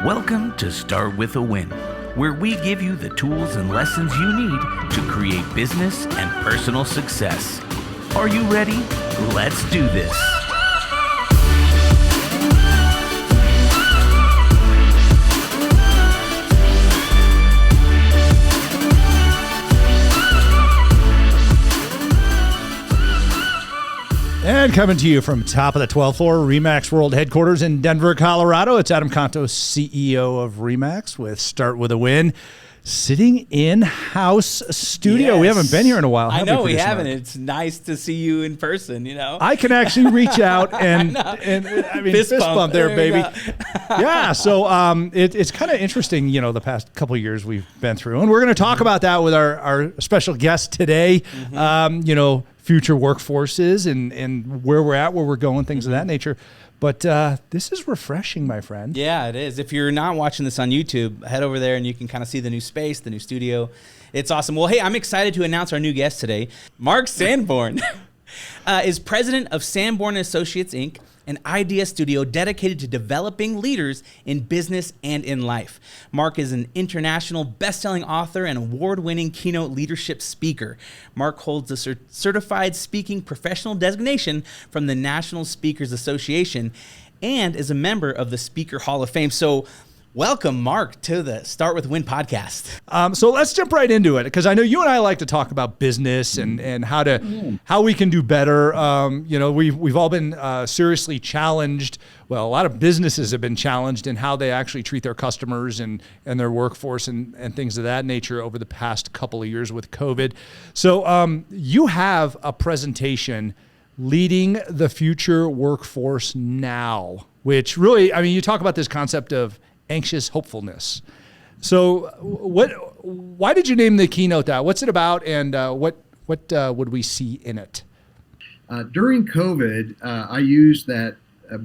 Welcome to Start With a Win, where we give you the tools and lessons you need to create business and personal success. Are you ready? Let's do this. And coming to you from top of the 12th floor, RE/MAX World Headquarters in Denver, Colorado. It's Adam Contos, CEO of RE/MAX with Start With a Win, sitting in-house studio. Yes. We haven't been here in a while. I know we haven't. It's nice to see you in person, you know. I can actually reach out and I mean, fist bump there, baby. Yeah, so it's kind of interesting, you know, the past couple of years we've been through. And we're going to talk about that with our special guest today, you know, future workforces and where we're at, where we're going, things of that nature. But this is refreshing, my friend. Yeah, it is. If you're not watching this on YouTube, head over there and you can kind of see the new space, the new studio. It's awesome. Well, hey, I'm excited to announce our new guest today. Mark Sanborn is president of Sanborn Associates, Inc., an idea studio dedicated to developing leaders in business and in life. Mark is an international best-selling author and award-winning keynote leadership speaker. Mark holds a certified speaking professional designation from the National Speakers Association and is a member of the Speaker Hall of Fame. So welcome, Mark, to the Start With Win podcast. So let's jump right into it, because I know you and I like to talk about business and how we can do better. You know, we've all been seriously challenged. Well, a lot of businesses have been challenged in how they actually treat their customers and their workforce and things of that nature over the past couple of years with COVID. So you have a presentation, Leading the Future Workforce Now, which really, I mean, you talk about this concept of anxious hopefulness. So why did you name the keynote that? What's it about, and what would we see in it? During COVID, I used that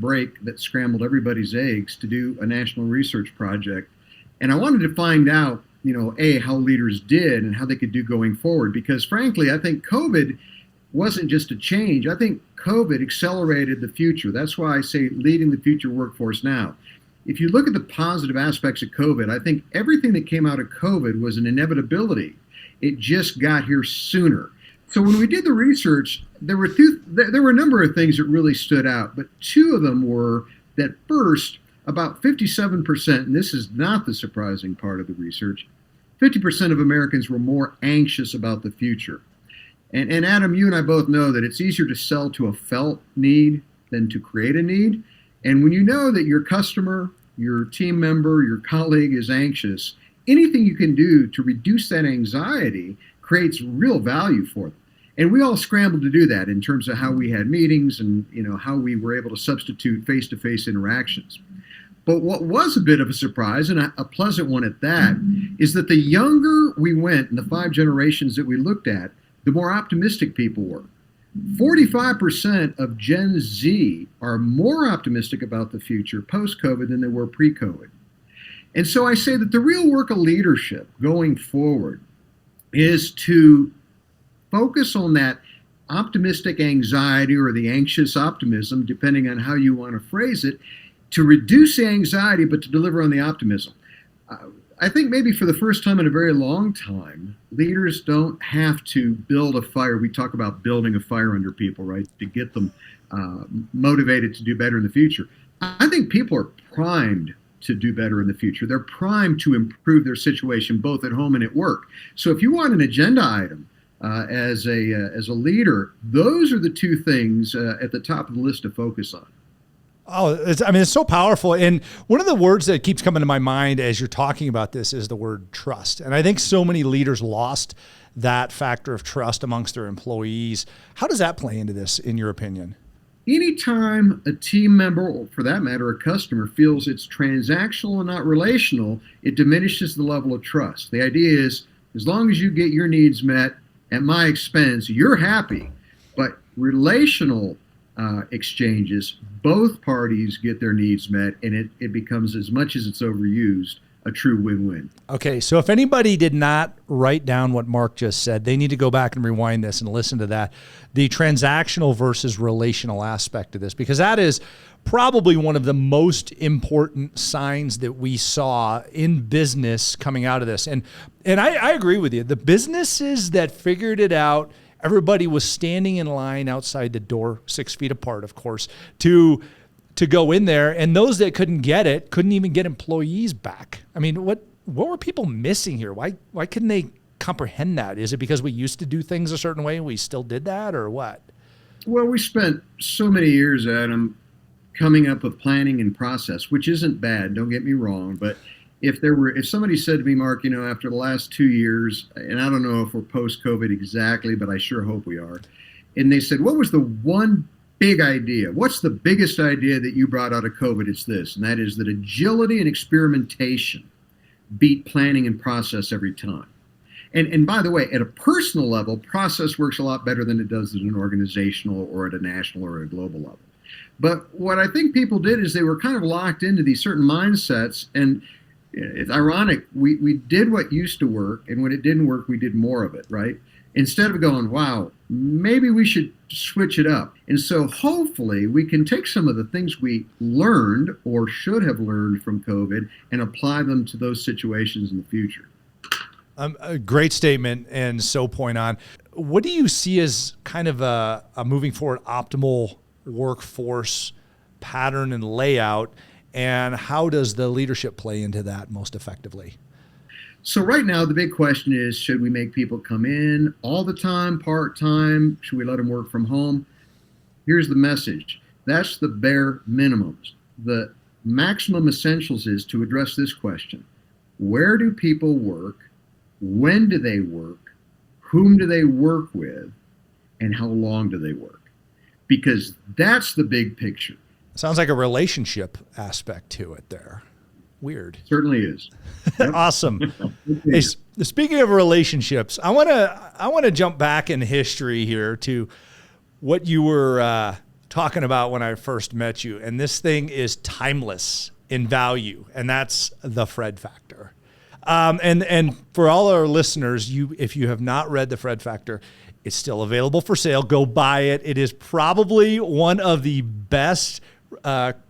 break that scrambled everybody's eggs to do a national research project. And I wanted to find out, you know, how leaders did and how they could do going forward. Because frankly, I think COVID wasn't just a change. I think COVID accelerated the future. That's why I say leading the future workforce now. If you look at the positive aspects of COVID, I think everything that came out of COVID was an inevitability. It just got here sooner. So when we did the research, there were a number of things that really stood out, but two of them were that first, about 57%, and this is not the surprising part of the research, 50% of Americans were more anxious about the future. And Adam, you and I both know that it's easier to sell to a felt need than to create a need. And when you know that your customer, your team member, your colleague is anxious, anything you can do to reduce that anxiety creates real value for them. And we all scrambled to do that in terms of how we had meetings and, you know, how we were able to substitute face-to-face interactions. But what was a bit of a surprise, and a pleasant one at that, is that the younger we went in the 5 generations that we looked at, the more optimistic people were. 45% of Gen Z are more optimistic about the future post-COVID than they were pre-COVID. And so I say that the real work of leadership going forward is to focus on that optimistic anxiety or the anxious optimism, depending on how you want to phrase it, to reduce the anxiety but to deliver on the optimism. I think maybe for the first time in a very long time, leaders don't have to build a fire. We talk about building a fire under people, right, to get them motivated to do better in the future. I think people are primed to do better in the future. They're primed to improve their situation both at home and at work. So if you want an agenda item as a leader, those are the two things at the top of the list to focus on. Oh, it's so powerful. And one of the words that keeps coming to my mind as you're talking about this is the word trust. And I think so many leaders lost that factor of trust amongst their employees. How does that play into this, in your opinion? Anytime a team member, or for that matter, a customer, feels it's transactional and not relational, it diminishes the level of trust. The idea is, as long as you get your needs met at my expense, you're happy. But relational exchanges, both parties get their needs met, and it becomes, as much as it's overused, a true win-win. Okay, so if anybody did not write down what Mark just said, they need to go back and rewind this and listen to that. The transactional versus relational aspect of this, because that is probably one of the most important signs that we saw in business coming out of this. And I agree with you. The businesses that figured it out, everybody was standing in line outside the door, 6 feet apart, of course, to go in there. And those that couldn't get it, couldn't even get employees back. I mean, what were people missing here? Why couldn't they comprehend that? Is it because we used to do things a certain way and we still did that, or what? Well, we spent so many years, Adam, coming up with planning and process, which isn't bad, don't get me wrong. But if somebody said to me, Mark, after the last 2 years, and I don't know if we're post-COVID exactly, but I sure hope we are. And they said, what was the one big idea? What's the biggest idea that you brought out of COVID? It's this, and that is that agility and experimentation beat planning and process every time. And by the way, at a personal level, process works a lot better than it does at an organizational or at a national or a global level. But what I think people did is they were kind of locked into these certain mindsets. And it's ironic, we did what used to work, and when it didn't work, we did more of it, right? Instead of going, wow, maybe we should switch it up. And so hopefully we can take some of the things we learned or should have learned from COVID and apply them to those situations in the future. A great statement, and so point on. What do you see as kind of a moving forward optimal workforce pattern and layout, and how does the leadership play into that most effectively? So right now, the big question is, should we make people come in all the time, part-time? Should we let them work from home? Here's the message. That's the bare minimums. The maximum essentials is to address this question. Where do people work? When do they work? Whom do they work with? And how long do they work? Because that's the big picture. Sounds like a relationship aspect to it there. Weird. Certainly is. Yep. Awesome. Hey, speaking of relationships, I want to jump back in history here to what you were talking about when I first met you. And this thing is timeless in value, and that's the Fred Factor. And for all our listeners, if you have not read the Fred Factor, it's still available for sale. Go buy it. It is probably one of the best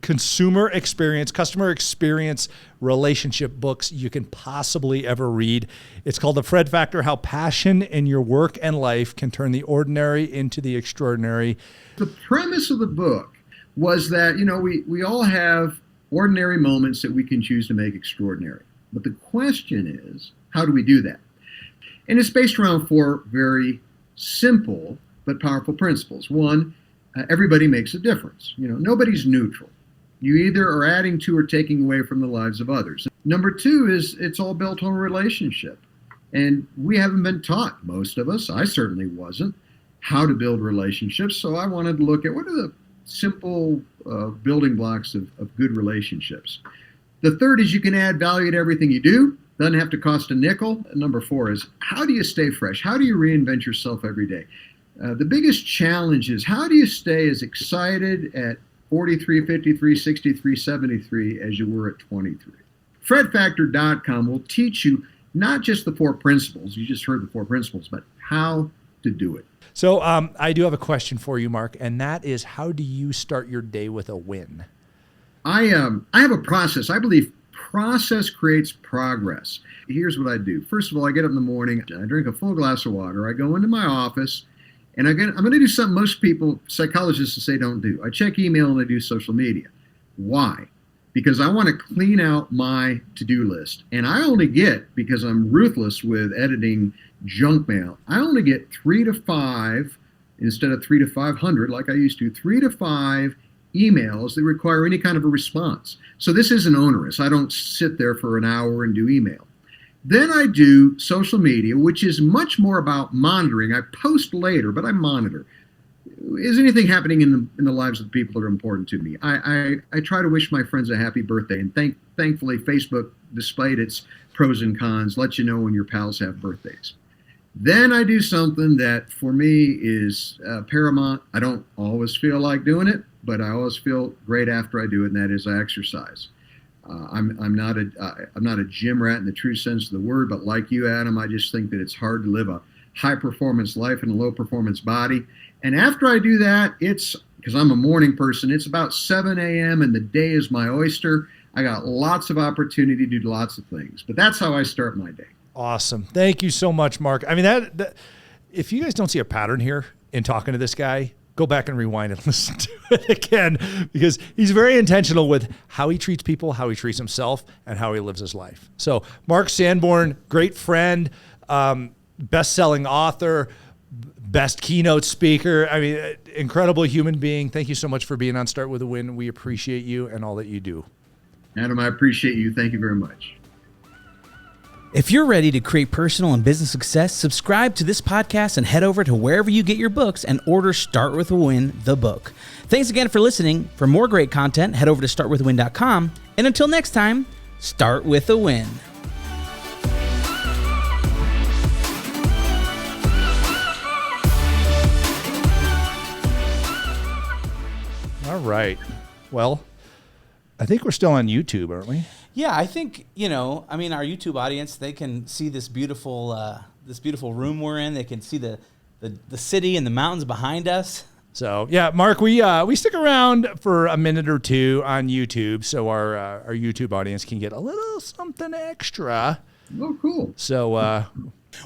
customer experience relationship books you can possibly ever read. It's called The Fred Factor: How Passion in Your Work and Life Can Turn the Ordinary into the Extraordinary. The premise of the book was that, we all have ordinary moments that we can choose to make extraordinary. But the question is, how do we do that? And it's based around 4 very simple but powerful principles. One, everybody makes a difference. Nobody's neutral. You either are adding to or taking away from the lives of others. Number 2 is it's all built on a relationship. And we haven't been taught, most of us, I certainly wasn't, how to build relationships. So I wanted to look at what are the simple building blocks of good relationships. The 3rd is you can add value to everything you do. Doesn't have to cost a nickel. Number 4 is how do you stay fresh? How do you reinvent yourself every day? The biggest challenge is how do you stay as excited at 43, 53, 63, 73 as you were at 23? FredFactor.com will teach you not just the 4 principles, you just heard the 4 principles, but how to do it. So I do have a question for you, Mark, and that is, how do you start your day with a win? I have a process. I believe process creates progress. Here's what I do. First of all, I get up in the morning, I drink a full glass of water, I go into my office, and I'm going to do something most people, psychologists, say don't do. I check email and I do social media. Why? Because I want to clean out my to-do list. And I only get, because I'm ruthless with editing junk mail, I only get 3 to 5, instead of 3 to 500 like I used to, 3 to 5 emails that require any kind of a response. So this isn't onerous. I don't sit there for an hour and do email. Then I do social media, which is much more about monitoring. I post later, but I monitor. Is anything happening in the lives of the people that are important to me? I try to wish my friends a happy birthday, and thankfully Facebook, despite its pros and cons, lets you know when your pals have birthdays. Then I do something that for me is paramount. I don't always feel like doing it, but I always feel great after I do it, and that is I exercise. I'm not a gym rat in the true sense of the word, but like you, Adam, I just think that it's hard to live a high performance life in a low performance body. And after I do that, it's because I'm a morning person. It's about 7 a.m. and the day is my oyster. I got lots of opportunity to do lots of things, but that's how I start my day. Awesome. Thank you so much, Mark. I mean, that if you guys don't see a pattern here in talking to this guy, go back and rewind and listen to it again, because he's very intentional with how he treats people, how he treats himself, and how he lives his life. So Mark Sanborn, great friend, best-selling author, best keynote speaker. I mean, incredible human being. Thank you so much for being on Start With a Win. We appreciate you and all that you do. Adam, I appreciate you. Thank you very much. If you're ready to create personal and business success, subscribe to this podcast and head over to wherever you get your books and order Start With a Win, the book. Thanks again for listening. For more great content, head over to startwithawin.com. And until next time, start with a win. All right. Well, I think we're still on YouTube, aren't we? Yeah, I think, our YouTube audience, they can see this beautiful room we're in. They can see the city and the mountains behind us. So, yeah, Mark, we stick around for a minute or two on YouTube so our YouTube audience can get a little something extra. Oh, cool. So,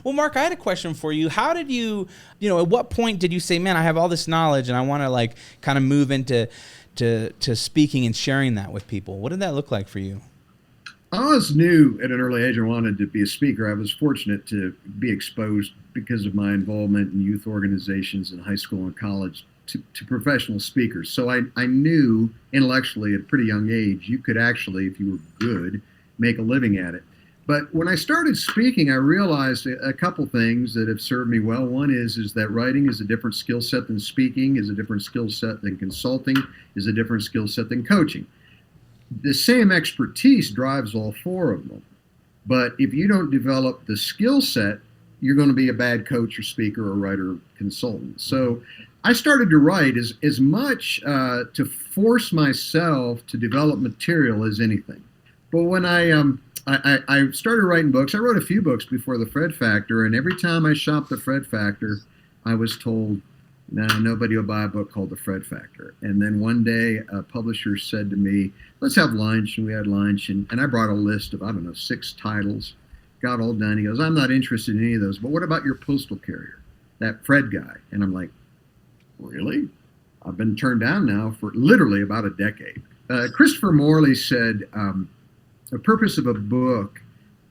well, Mark, I had a question for you. How did you, at what point did you say, man, I have all this knowledge and I want to kind of move into to speaking and sharing that with people? What did that look like for you? I always knew at an early age I wanted to be a speaker. I was fortunate to be exposed because of my involvement in youth organizations in high school and college to professional speakers. So I knew intellectually at a pretty young age you could actually, if you were good, make a living at it. But when I started speaking, I realized a couple things that have served me well. One is that writing is a different skill set than speaking, is a different skill set than consulting, is a different skill set than coaching. The same expertise drives all four of them. But if you don't develop the skill set, you're going to be a bad coach or speaker or writer or consultant. So I started to write as much to force myself to develop material as anything. But when I started writing books, I wrote a few books before the Fred Factor, and every time I shopped the Fred Factor, I was told, no, nobody will buy a book called The Fred Factor. And then one day, a publisher said to me, let's have lunch. And we had lunch. And I brought a list of, 6 titles. Got all done. He goes, I'm not interested in any of those. But what about your postal carrier, that Fred guy? And I'm like, really? I've been turned down now for literally about a decade. Christopher Morley said, the purpose of a book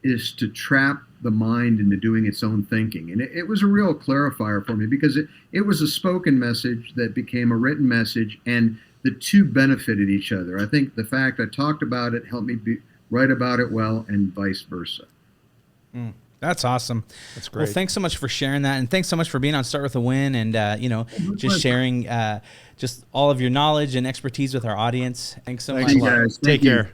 is to trap the mind into doing its own thinking. And it was a real clarifier for me because it was a spoken message that became a written message, and the two benefited each other. I think the fact I talked about it helped me write about it well, and vice versa. That's awesome. That's great. Well, thanks so much for sharing that, and thanks so much for being on Start With a Win, and just sharing just all of your knowledge and expertise with our audience. Thanks so much. Guys. Take care.